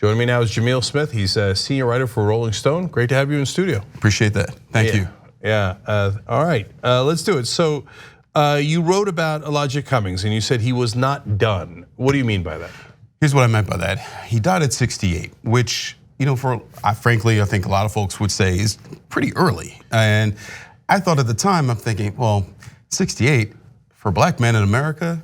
Joining me now is Jamil Smith. He's a senior writer for Rolling Stone. Great to have you in studio. Appreciate that. Thank you. Yeah. All right. Let's do it. So you wrote about Elijah Cummings, and you said he was not done. What do you mean by that? Here's what I meant by that. He died at 68, which frankly, I think a lot of folks would say is pretty early. And I thought at the time, I'm thinking, well, 68 for a black man in America,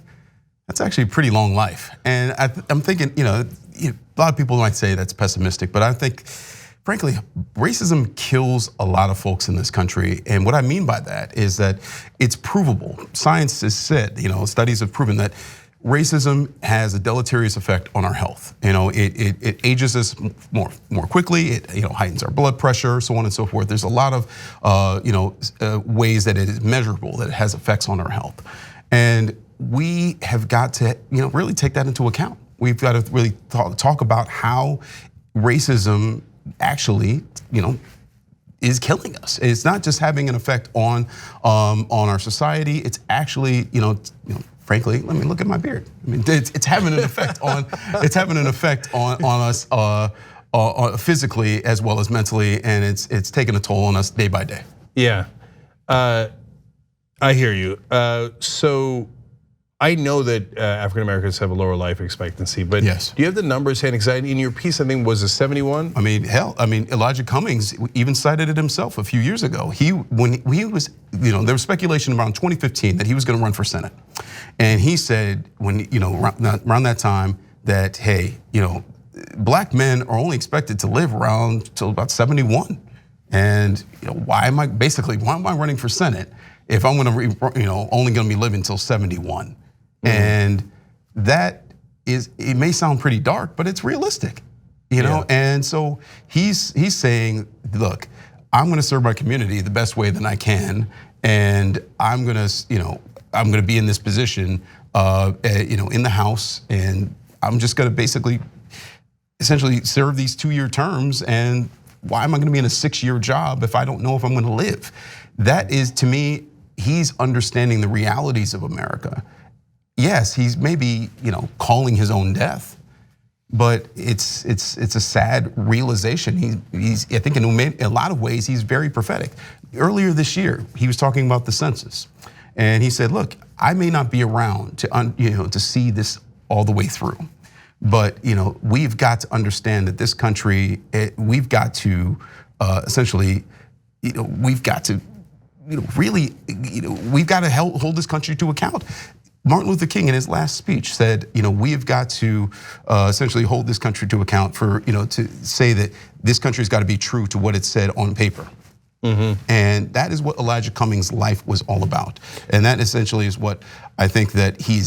that's actually a pretty long life. And I'm thinking, a lot of people might say that's pessimistic, but I think, frankly, racism kills a lot of folks in this country. And what I mean by that is that it's provable. Science has said, studies have proven that racism has a deleterious effect on our health. It ages us more quickly. It heightens our blood pressure, so on and so forth. There's a lot of ways that it is measurable, that it has effects on our health, and we have got to really take that into account. We've got to really talk about how racism actually is killing us. It's not just having an effect on our society. It's actually frankly, let me look at my beard. I mean, it's having an effect on us physically as well as mentally, and it's taking a toll on us day by day. Yeah, I hear you. So I know that African Americans have a lower life expectancy, but yes. Do you have the numbers handy? Because in your piece, I think was a 71. I mean, Elijah Cummings even cited it himself a few years ago. When he was, there was speculation around 2015 that he was going to run for Senate, and he said around that time that hey, black men are only expected to live around till about 71, and why am I running for Senate if I'm going to only going to be living till 71? And that is, it may sound pretty dark, but it's realistic, And so he's saying, look, I'm gonna serve my community the best way that I can, and I'm gonna be in this position, in the House, and I'm just gonna essentially serve these 2-year terms. And why am I gonna be in a 6-year job if I don't know if I'm gonna live? That is, to me, he's understanding the realities of America. Yes, he's maybe calling his own death, but it's a sad realization. I think in a lot of ways he's very prophetic. Earlier this year, he was talking about the census, and he said, "Look, I may not be around to see this all the way through, but we've got to understand that this country, we've got to essentially, we've got to really, we've got to hold this country to account." Martin Luther King in his last speech said, we have got to essentially hold this country to account for, to say that this country's got to be true to what it said on paper. And that is what Elijah Cummings' life was all about. And that essentially is what I think that he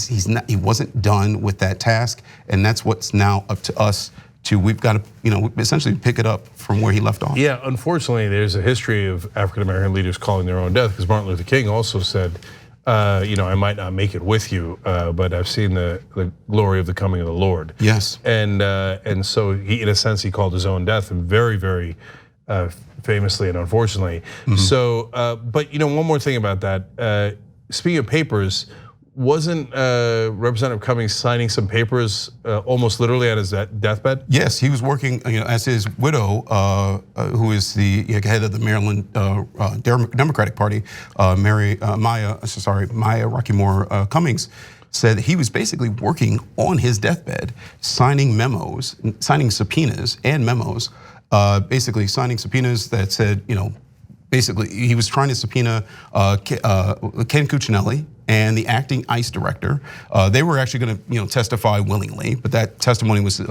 wasn't done with that task, and that's what's now up to us to, we've got to, essentially pick it up from where he left off. Yeah, unfortunately, there's a history of African American leaders calling their own death, because Martin Luther King also said, I might not make it with you, but I've seen the glory of the coming of the Lord. Yes. And so he, in a sense, he called his own death, and very, very famously and unfortunately. So, but one more thing about that. Speaking of papers, wasn't Representative Cummings signing some papers almost literally at his deathbed? Yes, he was working as his widow, who is the head of the Maryland Democratic Party, Maya Rockeymoore Cummings, said he was basically working on his deathbed, signing memos, signing subpoenas and memos, basically signing subpoenas that said, basically he was trying to subpoena Ken Cuccinelli and the acting ICE director. They were actually going to testify willingly, but that testimony was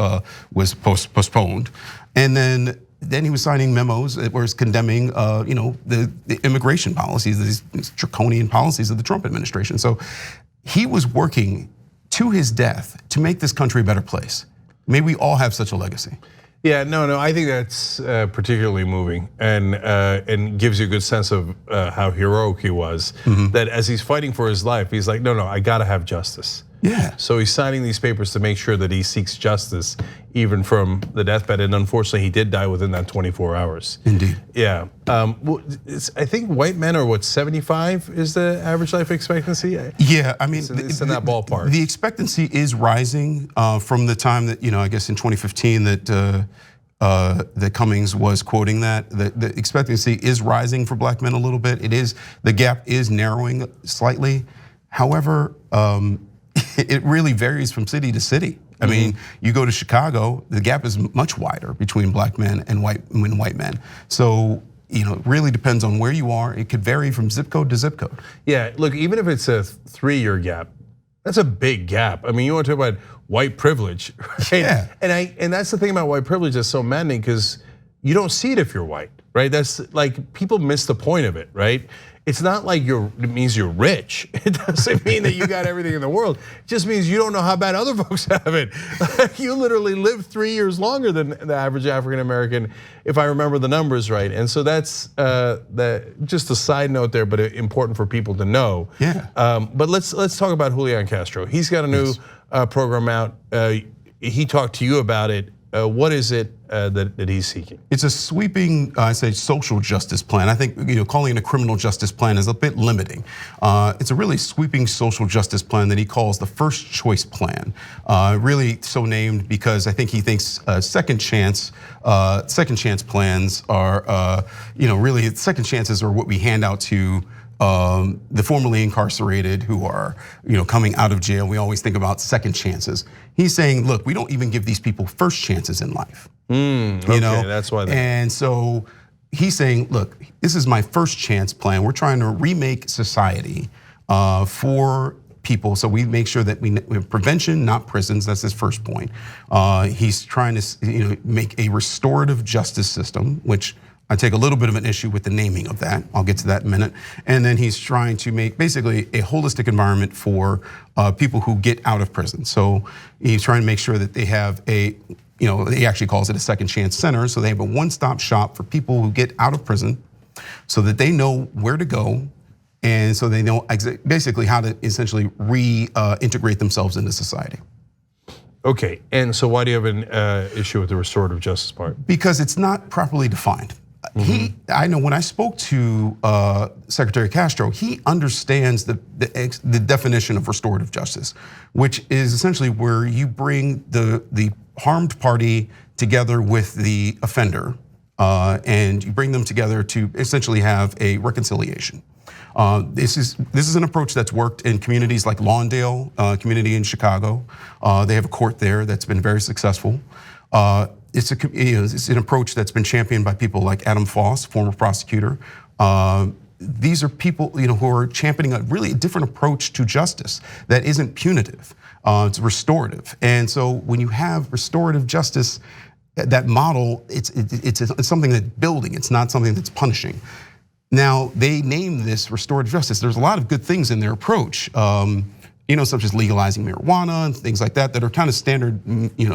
postponed. And then he was signing memos that was condemning the immigration policies, these draconian policies of the Trump administration. So he was working to his death to make this country a better place. May we all have such a legacy. Yeah, no, I think that's particularly moving, and gives you a good sense of how heroic he was. That as he's fighting for his life, he's like, no, I gotta have justice. Yeah. So he's signing these papers to make sure that he seeks justice, even from the deathbed. And unfortunately, he did die within that 24 hours. Indeed. Yeah. I think white men are what, 75 is the average life expectancy? Yeah, I mean, it's in that ballpark. The expectancy is rising from the time that, I guess in 2015 that Cummings was quoting that. The expectancy is rising for black men a little bit. The gap is narrowing slightly. However, it really varies from city to city. I mean, you go to Chicago, the gap is much wider between black men and white men. So, it really depends on where you are. It could vary from zip code to zip code. Yeah, look, even if it's a 3-year gap, that's a big gap. I mean, you want to talk about white privilege, right? Yeah. And that's the thing about white privilege that's so maddening, because you don't see it if you're white, right? That's like, people miss the point of it, right? It's not like it means you're rich. It doesn't mean that you got everything in the world. It just means you don't know how bad other folks have it. You literally live 3 years longer than the average African American, if I remember the numbers right. And so that's just a side note there, but important for people to know. Yeah. But let's talk about Julian Castro. He's got a new program out. He talked to you about it. What is it that he's seeking? It's a sweeping, I say, social justice plan. I think calling it a criminal justice plan is a bit limiting. It's a really sweeping social justice plan that he calls the first choice plan. Really so named because I think he thinks second chance plans are, really second chances are what we hand out to the formerly incarcerated who are, coming out of jail. We always think about second chances. He's saying, look, we don't even give these people first chances in life. Okay, that's why. And so he's saying, look, this is my first chance plan. We're trying to remake society for people, so we make sure that we have prevention, not prisons. That's his first point. He's trying to, make a restorative justice system, which I take a little bit of an issue with the naming of that. I'll get to that in a minute. And then he's trying to make basically a holistic environment for people who get out of prison. So he's trying to make sure that they have he actually calls it a second chance center. So they have a one-stop shop for people who get out of prison so that they know where to go. And so they know basically how to essentially reintegrate themselves into society. Okay, and so why do you have an issue with the restorative justice part? Because it's not properly defined. I know when I spoke to Secretary Castro, he understands the definition of restorative justice, which is essentially where you bring the harmed party together with the offender, and you bring them together to essentially have a reconciliation. This is an approach that's worked in communities like Lawndale community in Chicago. They have a court there that's been very successful. It's an approach that's been championed by people like Adam Foss, former prosecutor. These are people who are championing a really different approach to justice that isn't punitive. It's restorative. And so when you have restorative justice, that model, it's something that's building. It's not something that's punishing. Now they name this restorative justice. There's a lot of good things in their approach. Such as legalizing marijuana and things like that are kind of standard,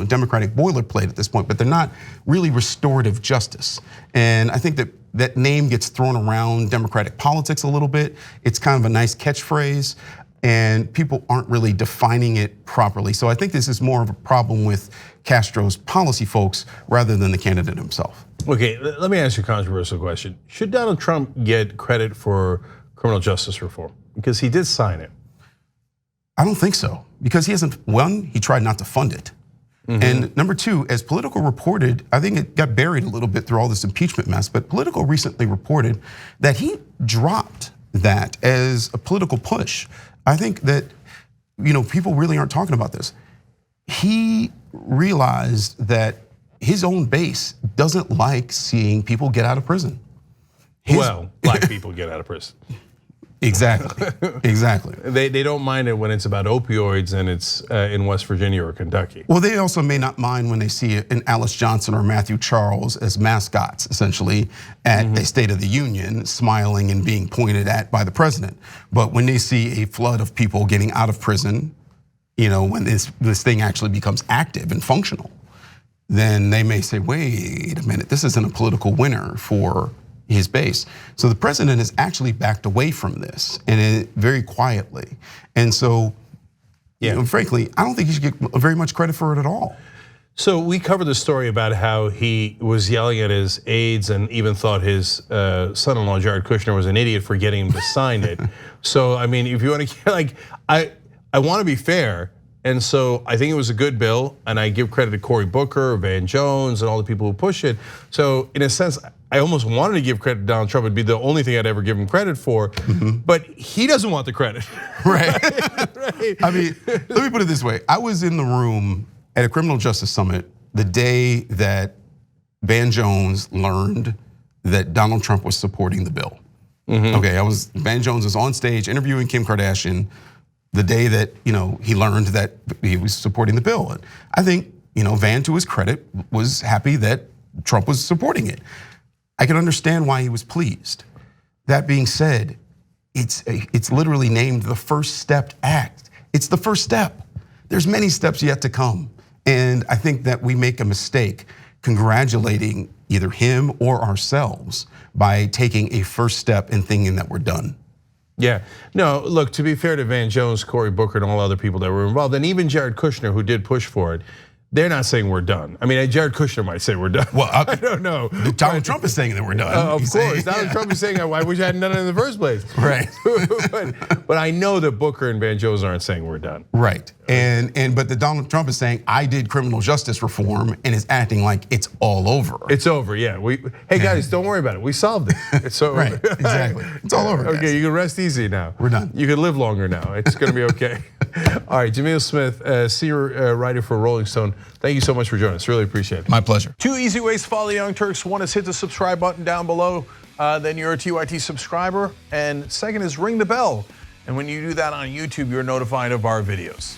democratic boilerplate at this point, but they're not really restorative justice. And I think that name gets thrown around democratic politics a little bit. It's kind of a nice catchphrase, and people aren't really defining it properly. So I think this is more of a problem with Castro's policy folks rather than the candidate himself. Okay, let me ask you a controversial question. Should Donald Trump get credit for criminal justice reform? Because he did sign it. I don't think so, because he hasn't, one, he tried not to fund it. And number two, as Politico reported, I think it got buried a little bit through all this impeachment mess, but Politico recently reported that he dropped that as a political push. I think that, people really aren't talking about this. He realized that his own base doesn't like seeing people get out of prison. Black people get out of prison. Exactly, exactly. They don't mind it when it's about opioids and it's in West Virginia or Kentucky. Well, they also may not mind when they see an Alice Johnson or Matthew Charles as mascots, essentially, at a State of the Union, smiling and being pointed at by the president. But when they see a flood of people getting out of prison, when this thing actually becomes active and functional, then they may say, wait a minute, this isn't a political winner for his base. So the president has actually backed away from this, and very quietly. And so Yeah. Frankly, I don't think he should get very much credit for it at all. So we covered the story about how he was yelling at his aides and even thought his son-in-law Jared Kushner was an idiot for getting him to sign it. So I mean, if you want to, I want to be fair, and so I think it was a good bill, and I give credit to Cory Booker, Van Jones, and all the people who push it. So in a sense, I almost wanted to give credit to Donald Trump. It'd be the only thing I'd ever give him credit for, but he doesn't want the credit. Right. Right. I mean, let me put it this way: I was in the room at a criminal justice summit the day that Van Jones learned that Donald Trump was supporting the bill. Okay, Van Jones was on stage interviewing Kim Kardashian the day that he learned that he was supporting the bill. And I think Van, to his credit, was happy that Trump was supporting it. I can understand why he was pleased. That being said, it's literally named the First Step Act. It's the first step. There's many steps yet to come. And I think that we make a mistake congratulating either him or ourselves by taking a first step and thinking that we're done. Yeah, no, look, to be fair to Van Jones, Cory Booker, and all other people that were involved, and even Jared Kushner, who did push for it, they're not saying we're done. I mean, Jared Kushner might say we're done. Well, I don't know. Donald Trump is saying that we're done. Of course, Donald Trump is saying, I wish I hadn't done it in the first place. Right. but I know that Booker and Van Jones aren't saying we're done. Right, but the Donald Trump is saying, I did criminal justice reform, and is acting like it's all over. It's over, yeah. Hey guys, don't worry about it. We solved it. It's over. Right, exactly. It's all over. Okay, guys. you can rest easy now. We're done. You can live longer now. It's gonna be okay. All right, Jamil Smith, senior writer for Rolling Stone. Thank you so much for joining us. Really appreciate it. My pleasure. 2 easy ways to follow the Young Turks. One is hit the subscribe button down below. Then you're a TYT subscriber. And second is ring the bell. And when you do that on YouTube, you're notified of our videos.